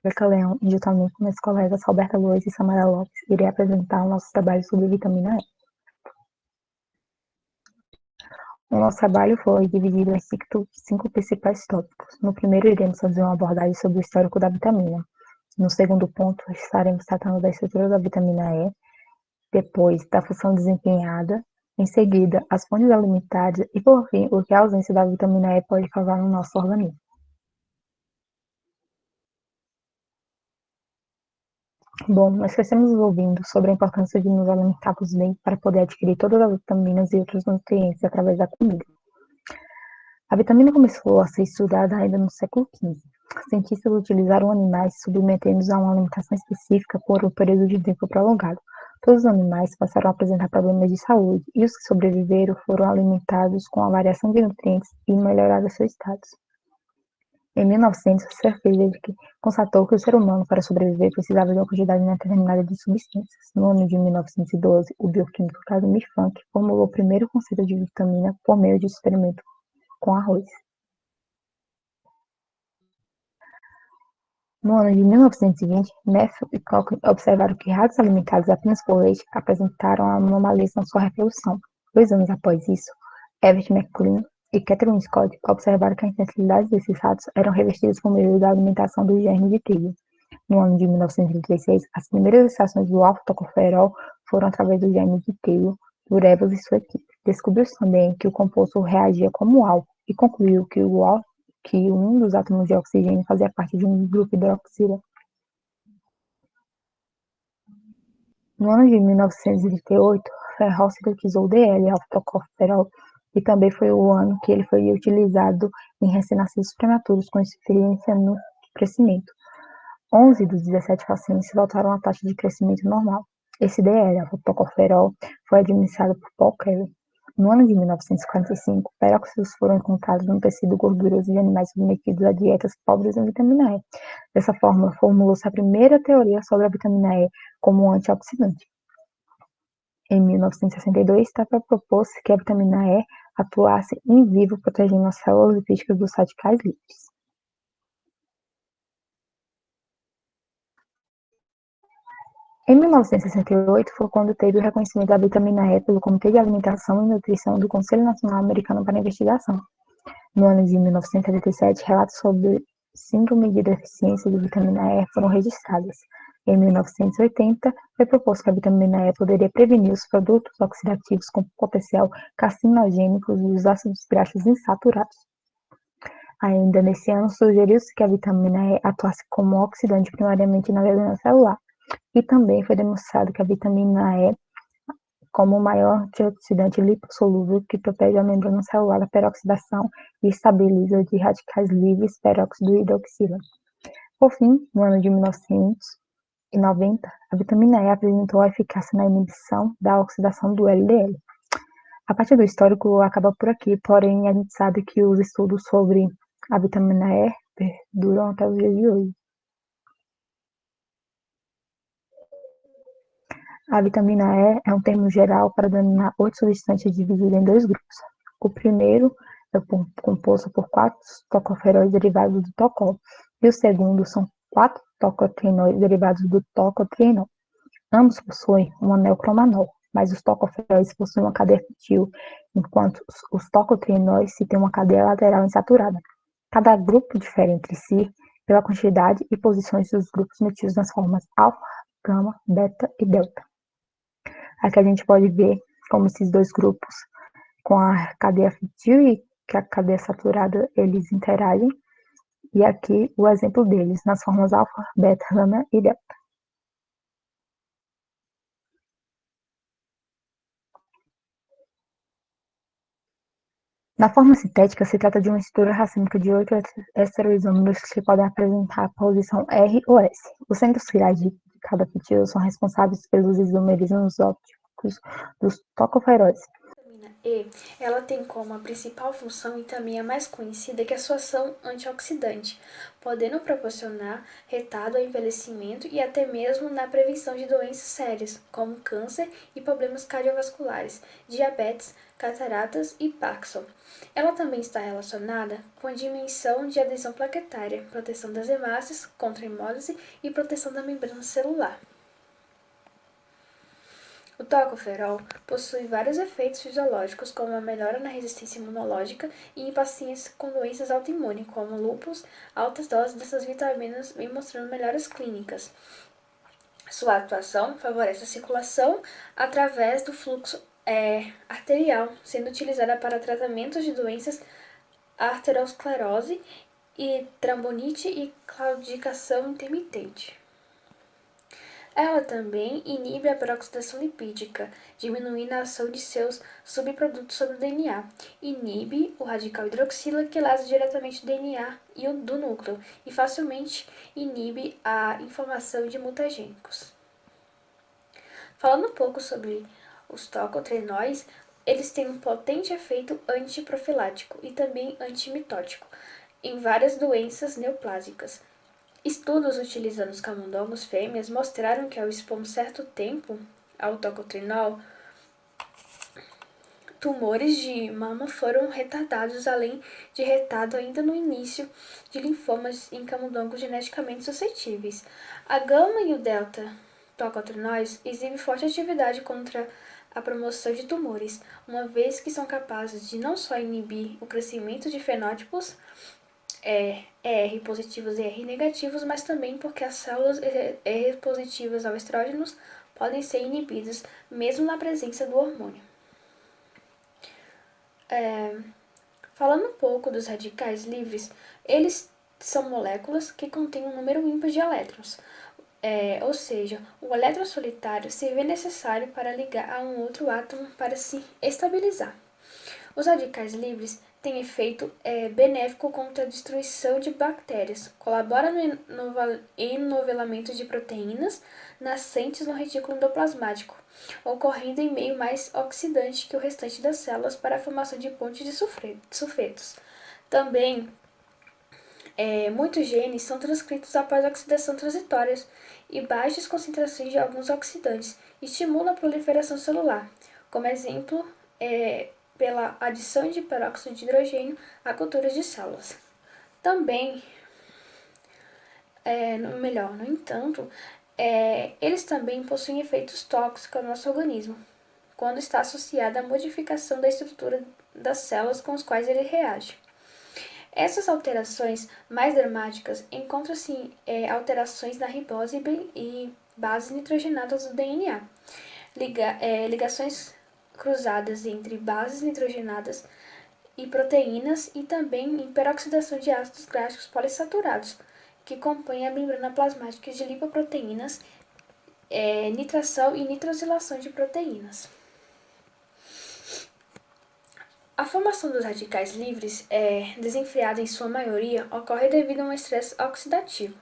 Rebeca Leão e juntamente com meus colegas Roberta Lois e Samara Lopes, irei apresentar o nosso trabalho sobre vitamina E. O nosso trabalho foi dividido em cinco principais tópicos. No primeiro, iremos fazer uma abordagem sobre o histórico da vitamina. No segundo ponto, estaremos tratando da estrutura da vitamina E, depois, da função desempenhada, em seguida, as fontes alimentares e, por fim, o que a ausência da vitamina E pode causar no nosso organismo. Bom, nós crescemos ouvindo sobre a importância de nos alimentarmos bem para poder adquirir todas as vitaminas e outros nutrientes através da comida. A vitamina começou a ser estudada ainda no século XV. Cientistas utilizaram animais submetendo-os a uma alimentação específica por um período de tempo prolongado. Todos os animais passaram a apresentar problemas de saúde e os que sobreviveram foram alimentados com a variação de nutrientes e melhoraram seu status. Em 1900, Sir Friedrich constatou que o ser humano, para sobreviver, precisava de uma quantidade determinada de substâncias. No ano de 1912, o bioquímico Casimir Funk formulou o primeiro conceito de vitamina por meio de experimento com arroz. No ano de 1920, Matthew e Cochrane observaram que ratos alimentados apenas por leite apresentaram anomalias na sua reprodução. 2 anos após isso, Everett McLean e Catherine Scott observaram que as infertilidades desses ratos eram revertidas por meio da alimentação do germe de trigo. No ano de 1936, as primeiras estações do alfa-tocoferol foram através do germe de trigo por Evans e sua equipe. Descobriu-se também que o composto reagia como álcool e concluiu que um dos átomos de oxigênio fazia parte de um grupo hidroxila. No ano de 1938, Ferrol sintetizou o DL-alfa-tocoferol e também foi o ano que ele foi utilizado em recém-nascidos prematuros com insuficiência no crescimento. 11 dos 17 pacientes voltaram à taxa de crescimento normal. Esse DL-alfa-tocoferol foi administrado por Paul Carey. No ano de 1945, peróxidos foram encontrados no tecido gorduroso de animais submetidos a dietas pobres em vitamina E. Dessa forma, formulou-se a primeira teoria sobre a vitamina E como um antioxidante. Em 1962, Tafel propôs que a vitamina E atuasse in vivo, protegendo as células lipídicas dos radicais livres. Em 1968, foi quando teve o reconhecimento da vitamina E pelo Comitê de Alimentação e Nutrição do Conselho Nacional Americano para a Investigação. No ano de 1977, relatos sobre síndrome de deficiência de vitamina E foram registrados. Em 1980, foi proposto que a vitamina E poderia prevenir os produtos oxidativos com potencial carcinogênico e os ácidos graxos insaturados. Ainda nesse ano, sugeriu-se que a vitamina E atuasse como oxidante primariamente na membrana celular. E também foi demonstrado que a vitamina E, como o maior antioxidante lipossolúvel que protege a membrana celular da peroxidação e estabiliza de radicais livres peróxido e hidroxila. Por fim, no ano de 1990, a vitamina E apresentou a eficácia na inibição da oxidação do LDL. A parte do histórico acaba por aqui, porém a gente sabe que os estudos sobre a vitamina E perduram até os dias de hoje. A vitamina E é um termo geral para denominar 8 substâncias divididas em 2 grupos. O primeiro é composto por 4 tocoferóis derivados do tocol, e o segundo são 4 tocotrienóis derivados do tocotrienol. Ambos possuem um anel cromanol, mas os tocoferóis possuem uma cadeia fetil, enquanto os tocotrienóis se têm uma cadeia lateral insaturada. Cada grupo difere entre si pela quantidade e posições dos grupos metidos nas formas alfa, gama, beta e delta. Aqui a gente pode ver como esses dois grupos, com a cadeia fetil e que a cadeia saturada, eles interagem. E aqui o exemplo deles, nas formas alfa, beta, gama e delta. Na forma sintética, se trata de uma estrutura racêmica de 8 esteroisômeros que podem apresentar a posição R ou S. Os centros quirais de cada fetil são responsáveis pelos isomerismos ópticos dos tocoferóis. E ela tem como a principal função e também a mais conhecida que a sua ação antioxidante, podendo proporcionar retardo ao envelhecimento e até mesmo na prevenção de doenças sérias, como câncer e problemas cardiovasculares, diabetes, cataratas e Parkinson. Ela também está relacionada com a dimensão de adesão plaquetária, proteção das hemácias contra a hemólise e proteção da membrana celular. O tocoferol possui vários efeitos fisiológicos, como a melhora na resistência imunológica e em pacientes com doenças autoimunes, como lúpus. Altas doses dessas vitaminas vêm mostrando melhoras clínicas. Sua atuação favorece a circulação através do fluxo arterial, sendo utilizada para tratamento de doenças arteriosclerose e trombonite e claudicação intermitente. Ela também inibe a peroxidação lipídica, diminuindo a ação de seus subprodutos sobre o DNA. Inibe o radical hidroxila, que lesa diretamente o DNA e o do núcleo, e facilmente inibe a inflamação de mutagênicos. Falando um pouco sobre os tocotrienóis, eles têm um potente efeito antiprofilático e também antimitótico em várias doenças neoplásicas. Estudos utilizando os camundongos fêmeas mostraram que ao expor um certo tempo ao tocotrienol, tumores de mama foram retardados, além de retardo ainda no início de linfomas em camundongos geneticamente suscetíveis. A gama e o delta tocotrienóis exibem forte atividade contra a promoção de tumores, uma vez que são capazes de não só inibir o crescimento de fenótipos ER positivos e ER negativos, mas também porque as células ER positivas ao estrógenos podem ser inibidas mesmo na presença do hormônio. Falando um pouco dos radicais livres, eles são moléculas que contêm um número ímpar de elétrons, ou seja, o elétron solitário se vê necessário para ligar a um outro átomo para se estabilizar. Os radicais livres têm efeito benéfico contra a destruição de bactérias, colabora no enovelamento de proteínas nascentes no retículo endoplasmático, ocorrendo em meio mais oxidante que o restante das células para a formação de pontes de sulfetos. Também, muitos genes são transcritos após oxidação transitória e baixas concentrações de alguns oxidantes estimulam a proliferação celular. Como exemplo, pela adição de peróxido de hidrogênio a culturas de células. Também, no entanto, eles também possuem efeitos tóxicos ao nosso organismo, quando está associado à modificação da estrutura das células com as quais ele reage. Essas alterações mais dramáticas encontram-se alterações na ribose e bases nitrogenadas do DNA, ligações cruzadas entre bases nitrogenadas e proteínas e também em peroxidação de ácidos gráficos polissaturados, que compõem a membrana plasmática de lipoproteínas, nitração e nitrosilação de proteínas. A formação dos radicais livres, desenfreada em sua maioria, ocorre devido a um estresse oxidativo,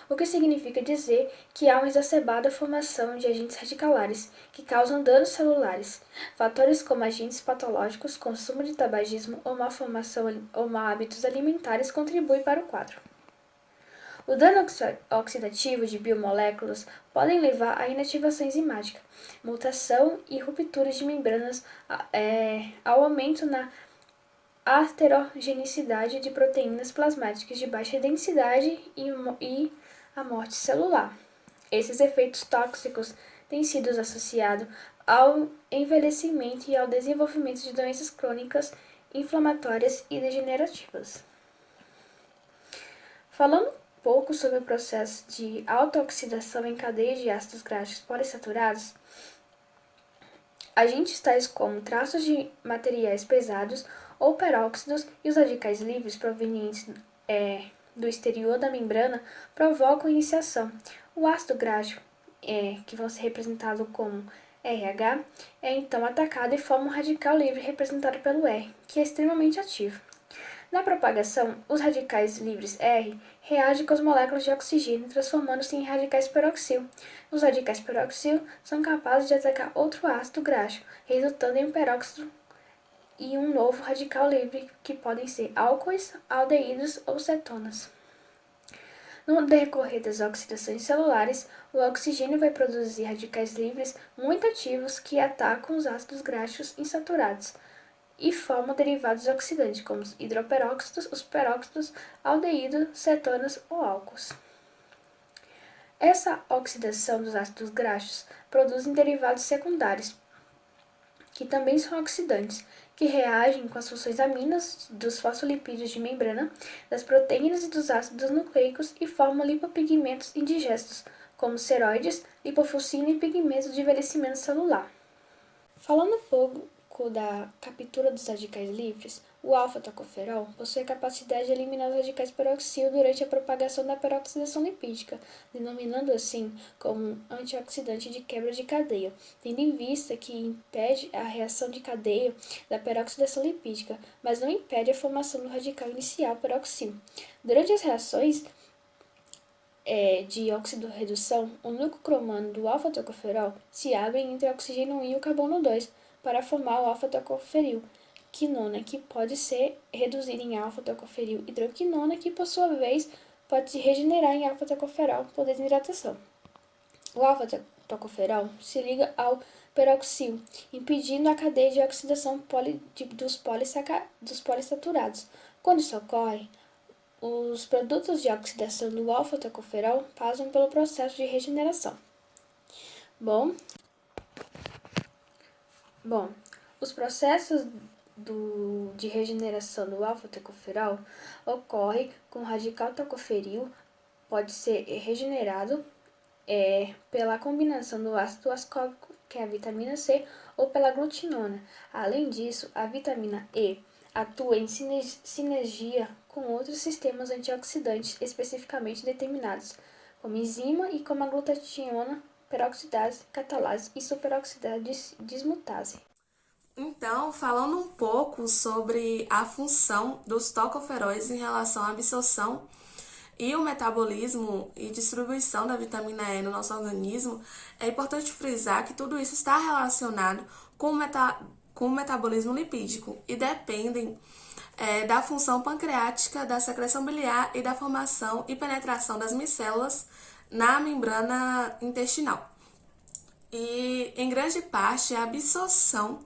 o que significa dizer que há uma exacerbada formação de agentes radicalares que causam danos celulares. Fatores como agentes patológicos, consumo de tabagismo ou má formação ou má hábitos alimentares contribuem para o quadro. O dano oxidativo de biomoléculas podem levar à inativação enzimática, mutação e rupturas de membranas, ao aumento na heterogenicidade de proteínas plasmáticas de baixa densidade e a morte celular. Esses efeitos tóxicos têm sido associados ao envelhecimento e ao desenvolvimento de doenças crônicas, inflamatórias e degenerativas. Falando um pouco sobre o processo de autooxidação em cadeia de ácidos graxos polissaturados, agentes tais como traços de materiais pesados ou peróxidos e os radicais livres provenientes do exterior da membrana provocam iniciação. O ácido graxo, que vão ser representados como RH, é então atacado e forma um radical livre representado pelo R, que é extremamente ativo. Na propagação, os radicais livres R reagem com as moléculas de oxigênio, transformando-se em radicais peroxil. Os radicais peroxil são capazes de atacar outro ácido graxo, resultando em um peróxido e um novo radical livre, que podem ser álcoois, aldeídos ou cetonas. No decorrer das oxidações celulares, o oxigênio vai produzir radicais livres muito ativos que atacam os ácidos graxos insaturados e formam derivados oxidantes, como os hidroperóxidos, os peróxidos, aldeídos, cetonas ou álcools. Essa oxidação dos ácidos graxos produz derivados secundários, que também são oxidantes, que reagem com as funções aminas dos fosfolipídios de membrana, das proteínas e dos ácidos nucleicos e formam lipopigmentos indigestos, como seróides, lipofuscina e pigmentos de envelhecimento celular. Falando um pouco da captura dos radicais livres, o alfa-tocoferol possui a capacidade de eliminar os radicais peroxil durante a propagação da peroxidação lipídica, denominando assim como um antioxidante de quebra de cadeia, tendo em vista que impede a reação de cadeia da peroxidação lipídica, mas não impede a formação do radical inicial peroxil. Durante as reações de oxidorredução, o núcleo cromano do alfa-tocoferol se abre entre o oxigênio 1 e o carbono 2 para formar o alfa-tocoferil quinona, que pode ser reduzida em alfa-tocoferil hidroquinona, que por sua vez pode se regenerar em alfa-tocoferol por desidratação. O alfa-tocoferol se liga ao peroxil, impedindo a cadeia de oxidação dos polissaturados. Quando isso ocorre, os produtos de oxidação do alfa-tocoferol passam pelo processo de regeneração. Bom, os processos de regeneração do alfa-tocoferol ocorrem com o radical tocoferil, pode ser regenerado pela combinação do ácido ascórbico, que é a vitamina C, ou pela glutinona. Além disso, a vitamina E atua em sinergia com outros sistemas antioxidantes especificamente determinados, como enzima e como a glutationa, peroxidase, catalase e superoxidase dismutase. Então, falando um pouco sobre a função dos tocoferóis em relação à absorção e o metabolismo e distribuição da vitamina E no nosso organismo, é importante frisar que tudo isso está relacionado com o metabolismo lipídico e dependem da função pancreática, da secreção biliar e da formação e penetração das micélulas na membrana intestinal. E, em grande parte, a absorção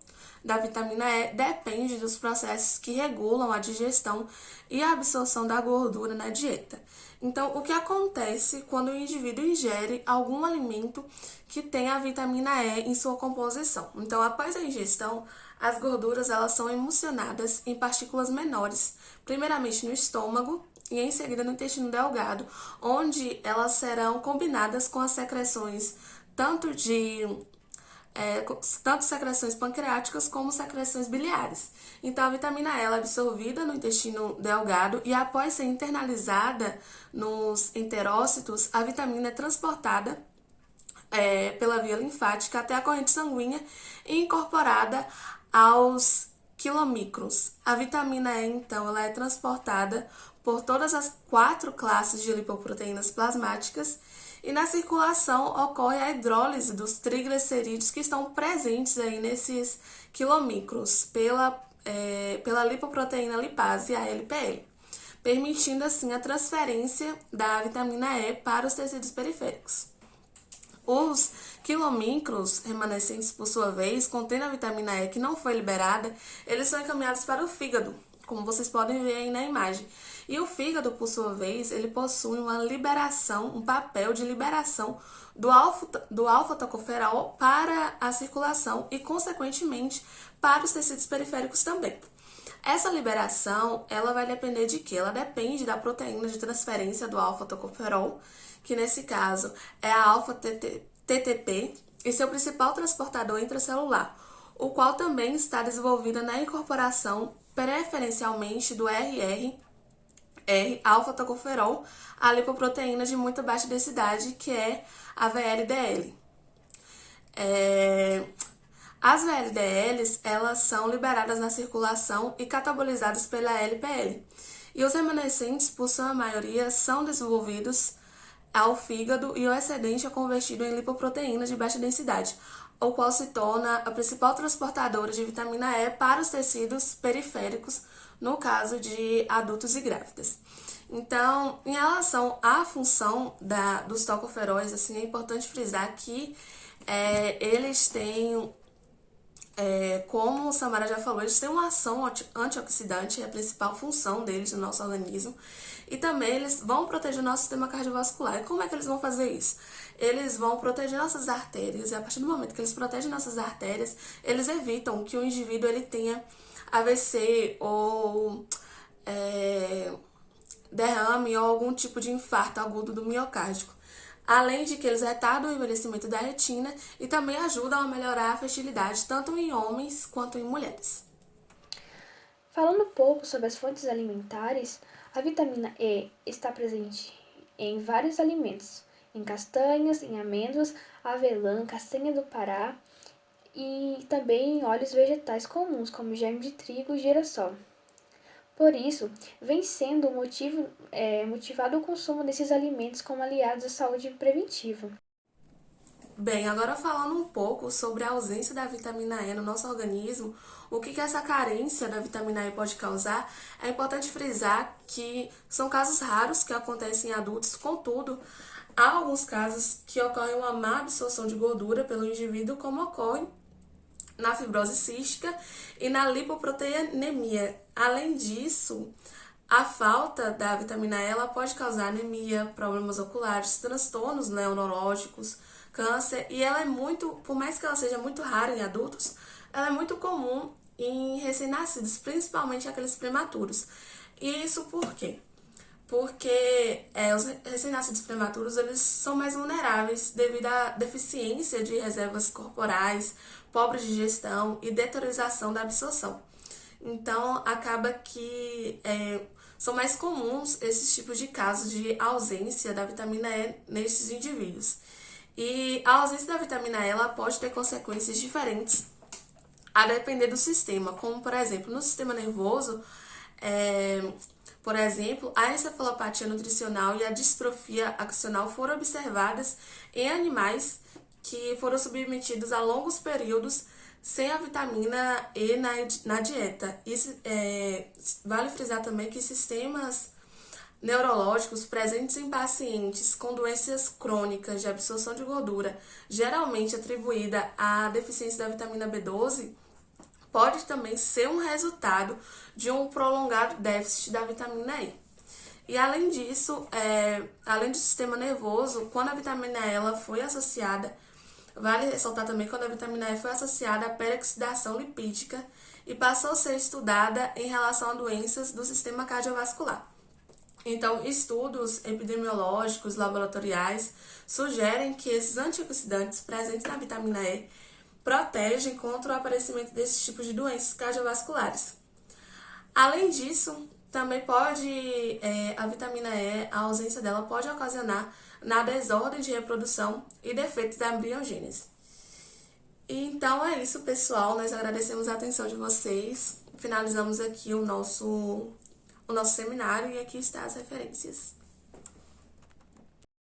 da vitamina E depende dos processos que regulam a digestão e a absorção da gordura na dieta. Então, o que acontece quando o indivíduo ingere algum alimento que tem a vitamina E em sua composição? Então, após a ingestão, as gorduras elas são emulsionadas em partículas menores, primeiramente no estômago e em seguida no intestino delgado, onde elas serão combinadas com as secreções tanto secreções pancreáticas como secreções biliares. Então, a vitamina E é absorvida no intestino delgado e, após ser internalizada nos enterócitos, a vitamina é transportada pela via linfática até a corrente sanguínea e incorporada aos quilomicrons. A vitamina E, então, ela é transportada por todas as 4 classes de lipoproteínas plasmáticas e na circulação ocorre a hidrólise dos triglicerídeos que estão presentes aí nesses quilomicrons pela lipoproteína lipase, a LPL, permitindo assim a transferência da vitamina E para os tecidos periféricos. Os quilomicrons remanescentes, por sua vez, contendo a vitamina E que não foi liberada, eles são encaminhados para o fígado, como vocês podem ver aí na imagem. E o fígado, por sua vez, ele possui um papel de liberação do alfa-tocoferol para a circulação e, consequentemente, para os tecidos periféricos também. Essa liberação, ela vai depender de quê? Ela depende da proteína de transferência do alfa-tocoferol, que nesse caso é a alfa-TTP, e seu principal transportador intracelular, o qual também está desenvolvida na incorporação preferencialmente do alfa-tocoferol, a lipoproteína de muito baixa densidade, que é a VLDL. As VLDLs, elas são liberadas na circulação e catabolizadas pela LPL. E os remanescentes, por sua maioria, são desenvolvidos ao fígado e o excedente é convertido em lipoproteínas de baixa densidade. o qual se torna a principal transportadora de vitamina E para os tecidos periféricos, no caso de adultos e grávidas. Então, em relação à função dos tocoferóis, assim, é importante frisar que eles têm, como o Samara já falou, eles têm uma ação antioxidante, é a principal função deles no nosso organismo, e também eles vão proteger o nosso sistema cardiovascular. E como é que eles vão fazer isso? Eles vão proteger nossas artérias, e a partir do momento que eles protegem nossas artérias, eles evitam que o indivíduo ele tenha AVC ou derrame ou algum tipo de infarto agudo do miocárdio. Além de que eles retardam o envelhecimento da retina e também ajudam a melhorar a fertilidade tanto em homens quanto em mulheres. Falando um pouco sobre as fontes alimentares, a vitamina E está presente em vários alimentos, em castanhas, em amêndoas, avelã, castanha do Pará e também em óleos vegetais comuns, como germe de trigo e girassol. Por isso, vem sendo motivado o consumo desses alimentos como aliados à saúde preventiva. Bem, agora falando um pouco sobre a ausência da vitamina E no nosso organismo, o que essa carência da vitamina E pode causar, é importante frisar que são casos raros que acontecem em adultos, contudo, há alguns casos que ocorrem uma má absorção de gordura pelo indivíduo, como ocorre na fibrose cística e na lipoproteinemia. Além disso, a falta da vitamina E ela pode causar anemia, problemas oculares, transtornos neurológicos, câncer, e ela é muito, por mais que ela seja muito rara em adultos, ela é muito comum em recém-nascidos, principalmente aqueles prematuros. E isso por quê? Porque os recém-nascidos prematuros eles são mais vulneráveis devido à deficiência de reservas corporais, pobre digestão e deteriorização da absorção. Então, acaba que são mais comuns esses tipos de casos de ausência da vitamina E nesses indivíduos. E a ausência da vitamina E ela pode ter consequências diferentes a depender do sistema, como, por exemplo, no sistema nervoso, por exemplo, a encefalopatia nutricional e a distrofia axonal foram observadas em animais que foram submetidos a longos períodos sem a vitamina E na dieta. Isso, vale frisar também que sistemas neurológicos presentes em pacientes com doenças crônicas de absorção de gordura, geralmente atribuída à deficiência da vitamina B12, pode também ser um resultado de um prolongado déficit da vitamina E. E além disso, além do sistema nervoso, quando a vitamina E ela foi associada, vale ressaltar também quando a vitamina E foi associada à peroxidação lipídica e passou a ser estudada em relação a doenças do sistema cardiovascular. Então, estudos epidemiológicos laboratoriais sugerem que esses antioxidantes presentes na vitamina E protegem contra o aparecimento desses tipos de doenças cardiovasculares. Além disso, também a vitamina E, a ausência dela pode ocasionar na desordem de reprodução e defeitos da embriogênese. Então é isso, pessoal. Nós agradecemos a atenção de vocês. Finalizamos aqui o nosso seminário e aqui estão as referências.